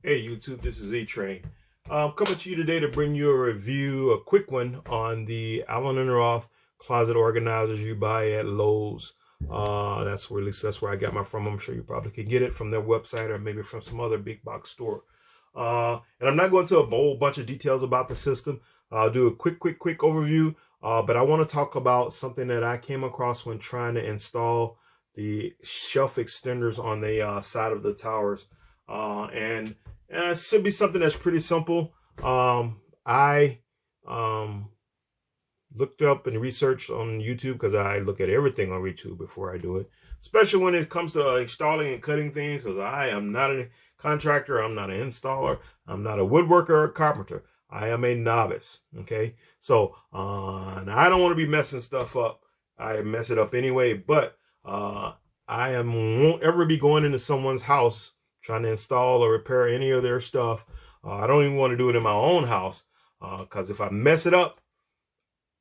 Hey YouTube, this is E-Train. Coming to you today to bring you a review, a quick one on the Allen and Roth closet organizers you buy at Lowe's. That's where, at least that's where I got mine from. I'm sure you probably could get it from their website or maybe from some other big box store. And I'm not going to a whole bunch of details about the system. I'll do a quick overview. But I want to talk about something that I came across when trying to install the shelf extenders on the side of the towers. And it should be something that's pretty simple. I looked up and researched on YouTube because I look at everything on YouTube before I do it, especially when it comes to installing and cutting things, because I am not a contractor, I'm not an installer, I'm not a woodworker or a carpenter. I am a novice, okay? So, and I don't want to be messing stuff up. I mess it up anyway, but won't ever be going into someone's house trying to install or repair any of their stuff. I don't even want to do it in my own house because if I mess it up,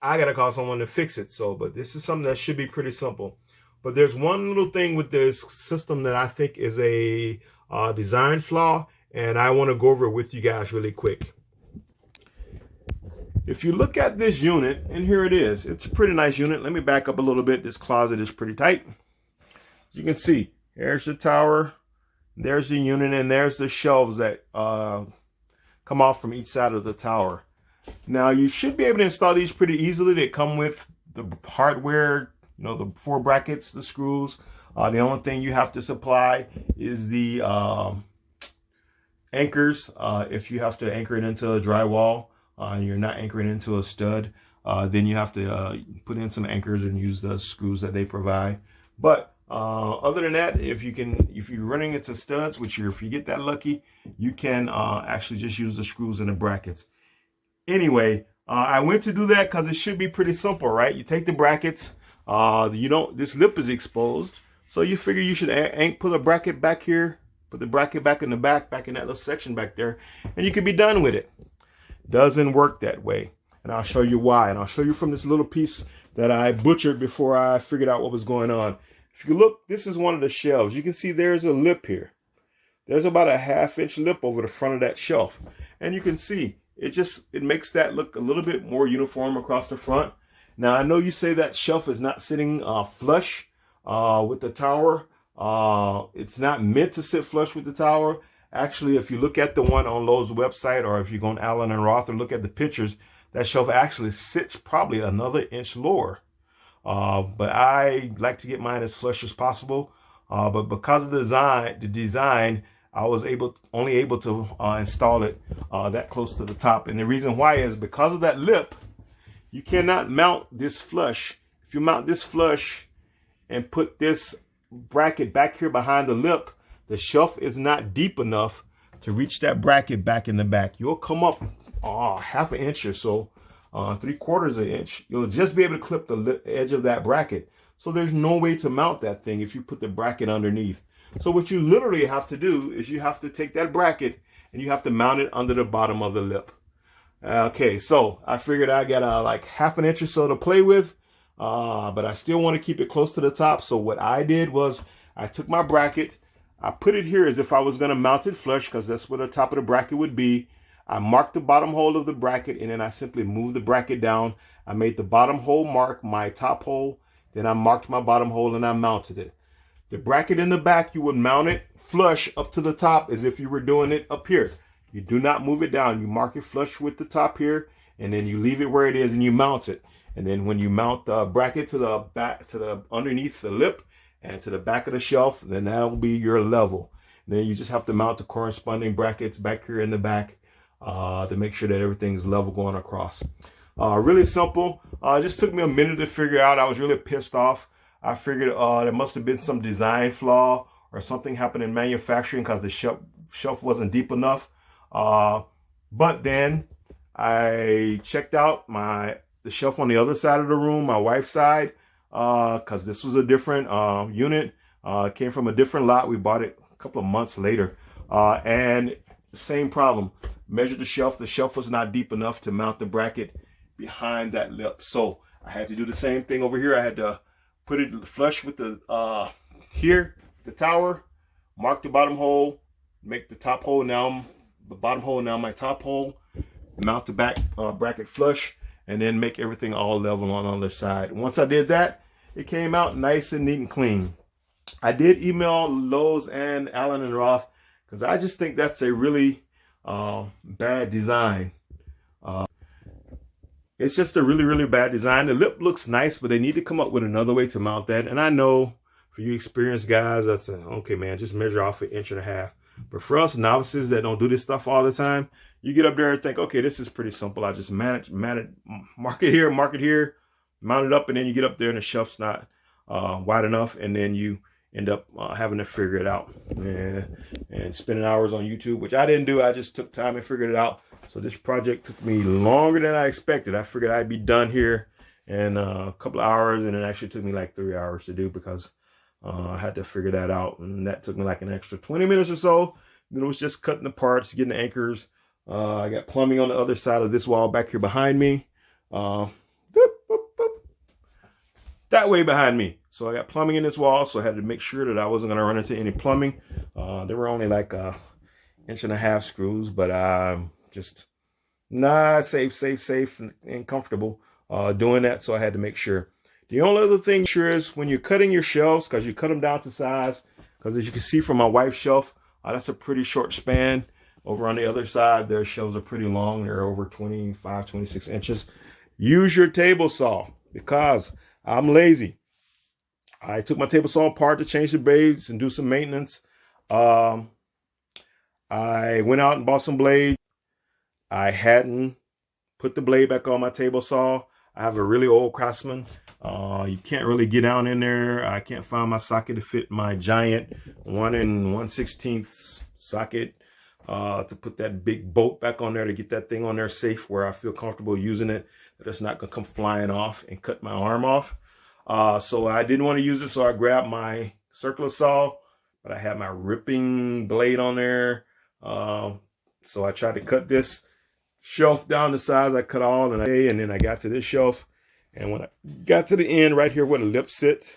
I got to call someone to fix it. So, but this is something that should be pretty simple. But there's one little thing with this system that I think is a design flaw, and I want to go over it with you guys really quick. If you look at this unit, and here it is, it's a pretty nice unit. Let me back up a little bit. This closet is pretty tight. As you can see, here's the tower, there's the unit, and there's the shelves that come off from each side of the tower. Now, you should be able to install these pretty easily. They come with the hardware, you know, the 4 brackets, the screws. The only thing you have to supply is the anchors. If you have to anchor it into a drywall, and you're not anchoring into a stud, then you have to put in some anchors and use the screws that they provide. But other than that, if you're running into studs, which if you get that lucky, you can actually just use the screws and the brackets. Anyway, I went to do that because it should be pretty simple, right? You take the brackets, this lip is exposed, so you figure you should put a bracket back here, put the bracket back in the back in that little section back there, and you could be done with it. Doesn't work that way, and I'll show you why, and I'll show you from this little piece that I butchered before I figured out what was going on. If you look, this is one of the shelves. You can see there's a lip here. There's about a 1/2-inch lip over the front of that shelf, and you can see it makes that look a little bit more uniform across the front. Now, I know you say that shelf is not sitting flush with the tower. It's not meant to sit flush with the tower. Actually, if you look at the one on Lowe's website, or if you go on Allen and Roth and look at the pictures, that shelf actually sits probably another inch lower. But I like to get mine as flush as possible. But because of the design, I was only able to install it that close to the top. And the reason why is because of that lip, you cannot mount this flush. If you mount this flush and put this bracket back here behind the lip, the shelf is not deep enough to reach that bracket back in the back. You'll come up 1/2 inch or so, 3/4 inch. You'll just be able to clip the edge of that bracket. So there's no way to mount that thing if you put the bracket underneath. So what you literally have to do is you have to take that bracket and you have to mount it under the bottom of the lip. Okay, so I figured I got like 1/2 inch or so to play with, but I still want to keep it close to the top. So what I did was I took my bracket, I put it here as if I was going to mount it flush because that's where the top of the bracket would be. I marked the bottom hole of the bracket, and then I simply moved the bracket down. I made the bottom hole mark my top hole, then I marked my bottom hole and I mounted it. The bracket in the back, you would mount it flush up to the top as if you were doing it up here. You do not move it down. You mark it flush with the top here, and then you leave it where it is and you mount it. And then when you mount the bracket to the back, to the underneath the lip and to the back of the shelf, then that will be your level. And then you just have to mount the corresponding brackets back here in the back to make sure that everything's level going across. Really simple. It just took me a minute to figure out. I was really pissed off. I figured there must have been some design flaw or something happened in manufacturing because the shelf wasn't deep enough. But then I checked out the shelf on the other side of the room, my wife's side, because this was a different unit. It came from a different lot. We bought it a couple of months later. And the same problem. Measured the shelf. The shelf was not deep enough to mount the bracket behind that lip. So I had to do the same thing over here. I had to put it flush with the the tower, mark the bottom hole, make the top hole now, the bottom hole now my top hole, mount the back bracket flush, and then make everything all level on the other side. Once I did that, it came out nice and neat and clean. I did email Lowe's and Allen and Roth because I just think that's a really bad design. It's just a really, really bad design. The lip looks nice, but they need to come up with another way to mount that. And I know for you experienced guys, that's okay, man, just measure off 1.5 inches. But for us novices that don't do this stuff all the time, you get up there and think, okay, this is pretty simple. I just mark it here, mount it up, and then you get up there and the shelf's not wide enough, and then you end up having to figure it out and spending hours on YouTube, which I didn't do. I just took time and figured it out. So this project took me longer than I expected. I figured I'd be done here in a couple of hours, and it actually took me like 3 hours to do because I had to figure that out, and that took me like an extra 20 minutes or so. Then it was just cutting the parts, getting the anchors. I got plumbing on the other side of this wall back here behind me. That way behind me. So I got plumbing in this wall, so I had to make sure that I wasn't going to run into any plumbing. There were only like 1.5 inch screws, but just safe and comfortable doing that, so I had to make sure. The only other thing sure is when you're cutting your shelves, because you cut them down to size, because as you can see from my wife's shelf, that's a pretty short span. Over on the other side, their shelves are pretty long. They're over 25, 26 inches. Use your table saw, because I'm lazy. I took my table saw apart to change the blades and do some maintenance. I went out and bought some blades. I hadn't put the blade back on my table saw. I have a really old Craftsman. You can't really get down in there. I can't find my socket to fit my giant 1 1/16 socket to put that big bolt back on there to get that thing on there safe where I feel comfortable using it, that it's not gonna come flying off and cut my arm off. So I didn't want to use it, so I grabbed my circular saw, but I had my ripping blade on there. So I tried to cut this shelf down the size. I cut all, and then I got to this shelf, and when I got to the end right here where the lip sits,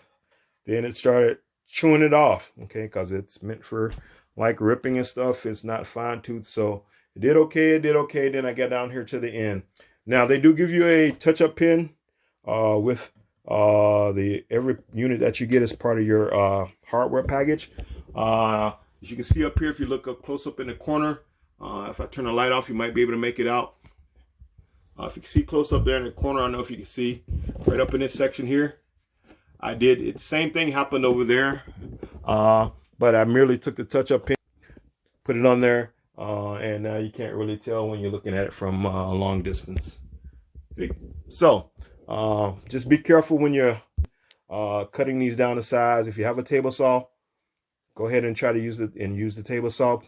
then it started chewing it off, okay, because it's meant for like ripping and stuff. It's not fine tooth, so it did okay. Then I got down here to the end. Now they do give you a touch-up pin with every unit that you get as part of your hardware package. As you can see up here, if you look up close up in the corner, if I turn the light off, you might be able to make it out. If you can see close up there in the corner, I don't know if you can see right up in this section here. I did it. Same thing happened over there, but I merely took the touch-up pin, put it on there, and now you can't really tell when you're looking at it from a long distance. See, so just be careful when you're cutting these down to size. If you have a table saw, go ahead and try to use the table saw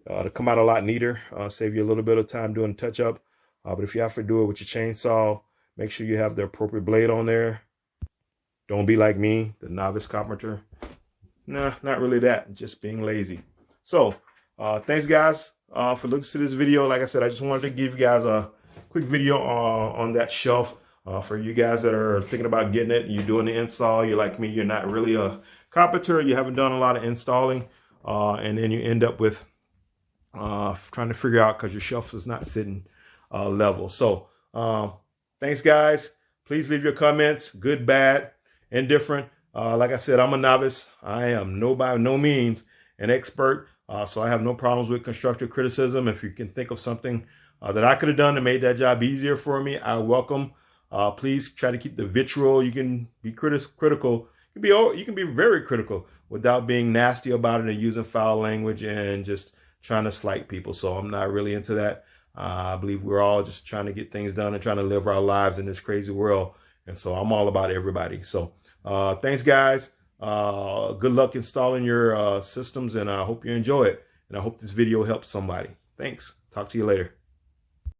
to come out a lot neater, save you a little bit of time doing touch-up. But if you have to do it with your chainsaw, make sure you have the appropriate blade on there. Don't be like me, the novice carpenter. Nah, not really that, just being lazy. So thanks guys for looking to this video. Like I said, I just wanted to give you guys a quick video on that shelf. For you guys that are thinking about getting it, you're doing the install, you're like me, you're not really a carpenter, you haven't done a lot of installing, and then you end up with trying to figure out because your shelf is not sitting level. So thanks guys. Please leave your comments, good, bad, indifferent. Like I said, I'm a novice. I am by no means an expert, so I have no problems with constructive criticism. If you can think of something that I could have done to make that job easier for me, I welcome. Please try to keep the vitriol. You can be critical. You can be very critical without being nasty about it and using foul language and just trying to slight people. So I'm not really into that. I believe we're all just trying to get things done and trying to live our lives in this crazy world. And so I'm all about everybody. So thanks guys. Good luck installing your systems, and I hope you enjoy it. And I hope this video helps somebody. Thanks. Talk to you later.